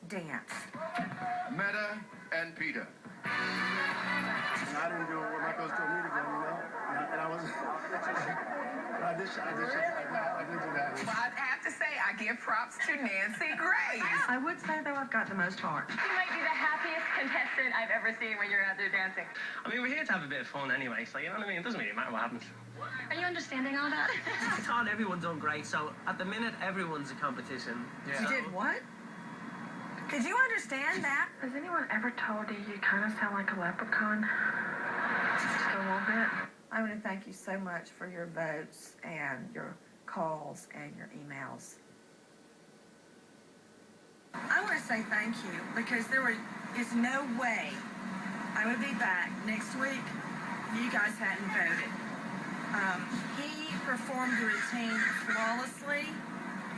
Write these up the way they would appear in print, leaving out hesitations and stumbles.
dance. Meta and Peter. And I didn't do what my coach told me to do, you know? And I was... I did do that. Well, I have to say, I give props to Nancy Grace. I would say, though, I've got the most heart. You might be the happiest contestant I've ever seen when you're out there dancing. I mean, we're here to have a bit of fun anyway, so you know what I mean? It doesn't really matter what happens. Are you understanding all that? I thought everyone's done great, so at the minute, everyone's a competition. Yeah. You did what? Did you understand that? Has anyone ever told you you kind of sound like a leprechaun? Just a little bit. I want to thank you so much for your votes and your calls and your emails. I want to say thank you because there is no way I would be back next week if you guys hadn't voted. He performed the routine flawlessly.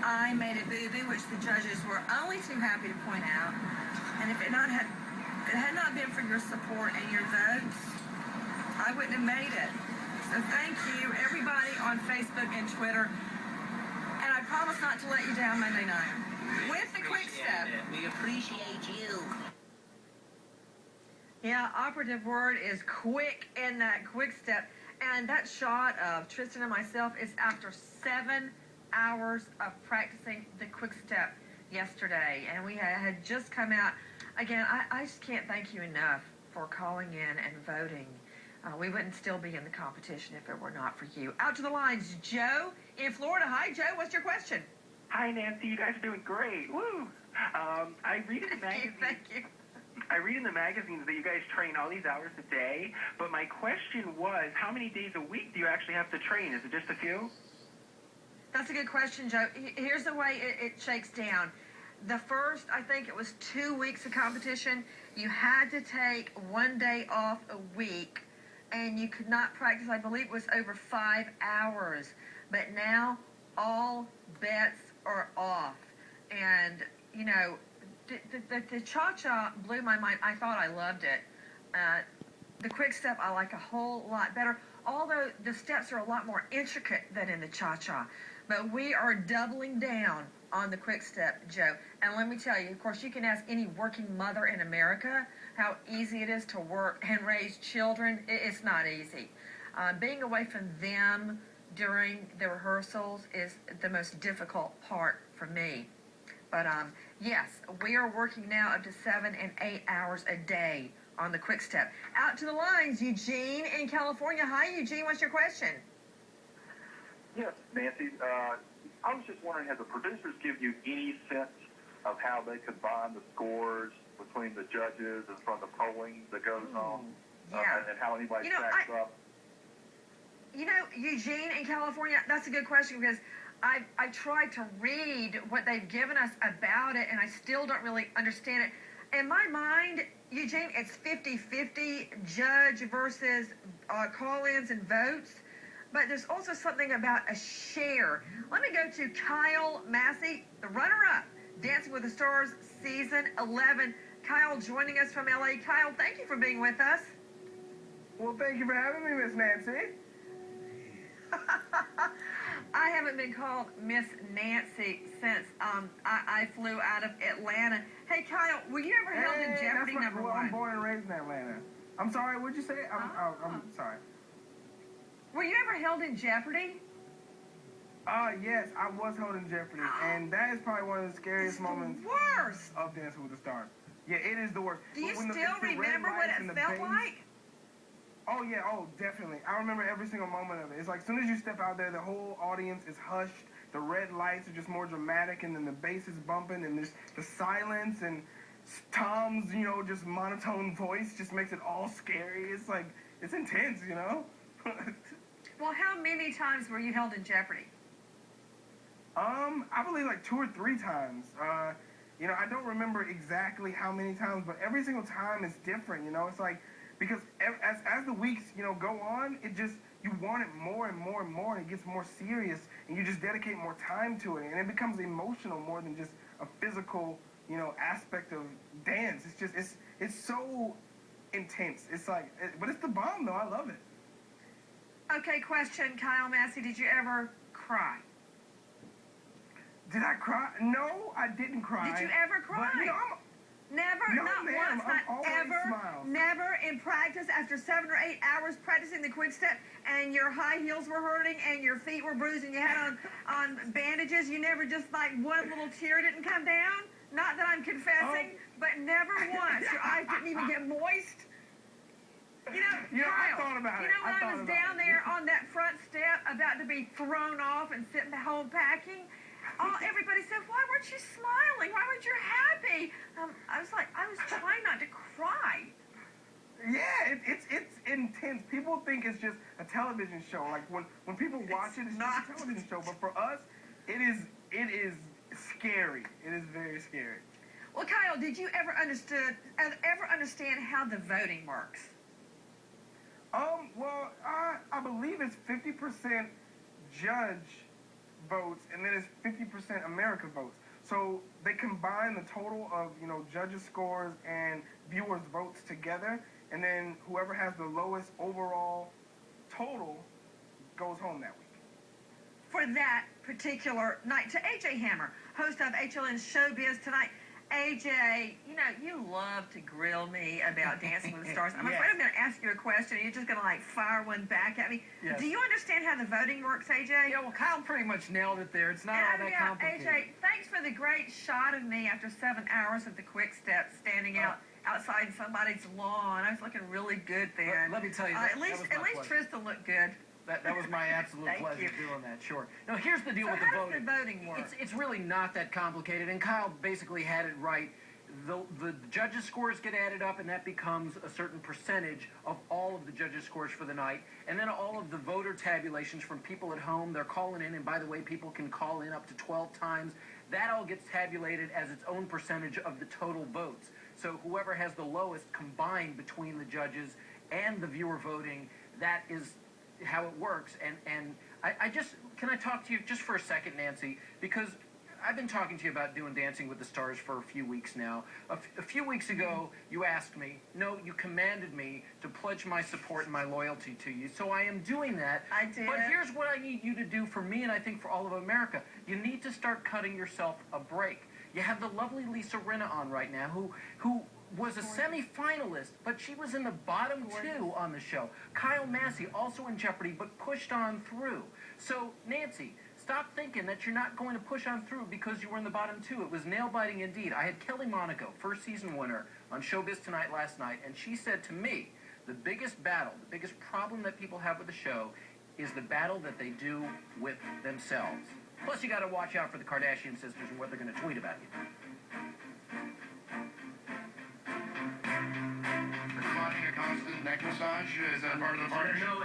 I made a boo-boo, which the judges were only too happy to point out. And if it had not been for your support and your votes, I wouldn't have made it. So thank you, everybody on Facebook and Twitter. And I promise not to let you down Monday night. With the quick step. We appreciate you. Yeah, operative word is quick in that quick step. And that shot of Tristan and myself is after 7 hours of practicing the quick step yesterday. And we had just come out. Again, I just can't thank you enough for calling in and voting. We wouldn't still be in the competition if it were not for you. Out to the lines, Joe in Florida. Hi, Joe. What's your question? Hi, Nancy. You guys are doing great. Woo! I read in the magazines. Thank you. I read in the magazines that you guys train all these hours a day. But my question was, how many days a week do you actually have to train? Is it just a few? That's a good question, Joe. Here's the way it shakes down. The first, I think it was 2 weeks of competition, you had to take 1 day off a week, and you could not practice, I believe it was over 5 hours. But now, all bets are off. And, you know, the cha-cha blew my mind. I thought I loved it. The quick step I like a whole lot better, although the steps are a lot more intricate than in the cha-cha. But we are doubling down on the quick step, Joe. And let me tell you, of course, you can ask any working mother in America how easy it is to work and raise children. It's not easy. Being away from them during the rehearsals is the most difficult part for me. But yes, we are working now up to 7 and 8 hours a day on the quick step. Out to the lines, Eugene in California. Hi, Eugene. What's your question? Yes, Nancy. I was just wondering, have the producers give you any sense of how they combine the scores between the judges and from the polling that goes on, Yeah. and how anybody tracks up? You know, Eugene in California, that's a good question because I tried to read what they've given us about it, and I still don't really understand it. In my mind, Eugene, it's 50-50 judge versus call-ins and votes. But there's also something about a share. Let me go to Kyle Massey, the runner-up, Dancing with the Stars, Season 11. Kyle joining us from L.A. Kyle, thank you for being with us. Well, thank you for having me, Miss Nancy. I haven't been called Miss Nancy since I flew out of Atlanta. Hey, Kyle, were you ever held in Jeopardy number one? I'm born and raised in Atlanta. I'm sorry, what'd you say? I'm sorry. Were you ever held in Jeopardy? Yes, I was held in Jeopardy, and that is probably one of the scariest moments worst. of Dancing with the Stars. Yeah, it is the worst. Do you still remember what it felt like? Oh, yeah, definitely. I remember every single moment of it. It's like as soon as you step out there, the whole audience is hushed. The red lights are just more dramatic, and then the bass is bumping, and there's the silence, and Tom's, just monotone voice just makes it all scary. It's like, it's intense, Well, how many times were you held in Jeopardy? I believe like 2 or 3 times. I don't remember exactly how many times, but every single time is different, It's like, because as the weeks, go on, it just, you want it more and more and more, and it gets more serious, and you just dedicate more time to it, and it becomes emotional more than just a physical, aspect of dance. It's just, it's so intense. It's like, but it's the bomb, though. I love it. Okay, question, Kyle Massey. Did you ever cry? Did I cry? No, I didn't cry. Did you ever cry? But, Never, No, not ma'am, once, not I'm always ever, smiles. never in practice after 7 or 8 hours practicing the quick step and your high heels were hurting and your feet were bruised and you had on bandages, you never just like one little tear didn't come down? Not that I'm confessing, but never once. Your eyes didn't even get moist. You know, I Kyle, thought about you it. know when I was down there on that front step about to be thrown off and sent home packing? Everybody said, why weren't you smiling? Why weren't you happy? I was like, I was trying not to cry. Yeah, it's intense. People think it's just a television show. Like when people watch it's just a television show. But for us, it is scary. It is very scary. Well, Kyle, did you ever understand how the voting works? Well, I believe it's 50% judge votes, and then it's 50% America votes. So they combine the total of, judges' scores and viewers' votes together, and then whoever has the lowest overall total goes home that week. For that particular night, to AJ Hammer, host of HLN's Showbiz Tonight. AJ, you love to grill me about Dancing with the Stars. I'm afraid I'm going to ask you a question, and you're just going to, fire one back at me. Yes. Do you understand how the voting works, AJ? Yeah, well, Kyle pretty much nailed it there. It's not all that complicated. AJ, thanks for the great shot of me after 7 hours of the quick step standing outside somebody's lawn. I was looking really good then. Let me tell you, at least Tristan looked good. That was my absolute pleasure doing that, sure. Now, here's the deal with the voting. How does the voting work? It's really not that complicated, and Kyle basically had it right. The judges' scores get added up, and that becomes a certain percentage of all of the judges' scores for the night. And then all of the voter tabulations from people at home, they're calling in, and by the way, people can call in up to 12 times. That all gets tabulated as its own percentage of the total votes. So whoever has the lowest combined between the judges and the viewer voting, that is how it works. And I just, can I talk to you just for a second, Nancy? Because I've been talking to you about doing Dancing with the Stars for a few weeks now. A few weeks ago, you asked me, no, you commanded me to pledge my support and my loyalty to you. So I am doing that. I did. But here's what I need you to do for me, and I think for all of America. You need to start cutting yourself a break. You have the lovely Lisa Rinna on right now, who was a semi-finalist, but she was in the bottom two on the show. Kyle Massey, also in jeopardy, but pushed on through. So, Nancy, stop thinking that you're not going to push on through because you were in the bottom two. It was nail-biting indeed. I had Kelly Monaco, first season winner, on Showbiz Tonight last night, and she said to me, the biggest battle, the biggest problem that people have with the show is the battle that they do with themselves. Plus, you got to watch out for the Kardashian sisters and what they're going to tweet about you. Providing a constant neck massage, is that part of the partnership? No,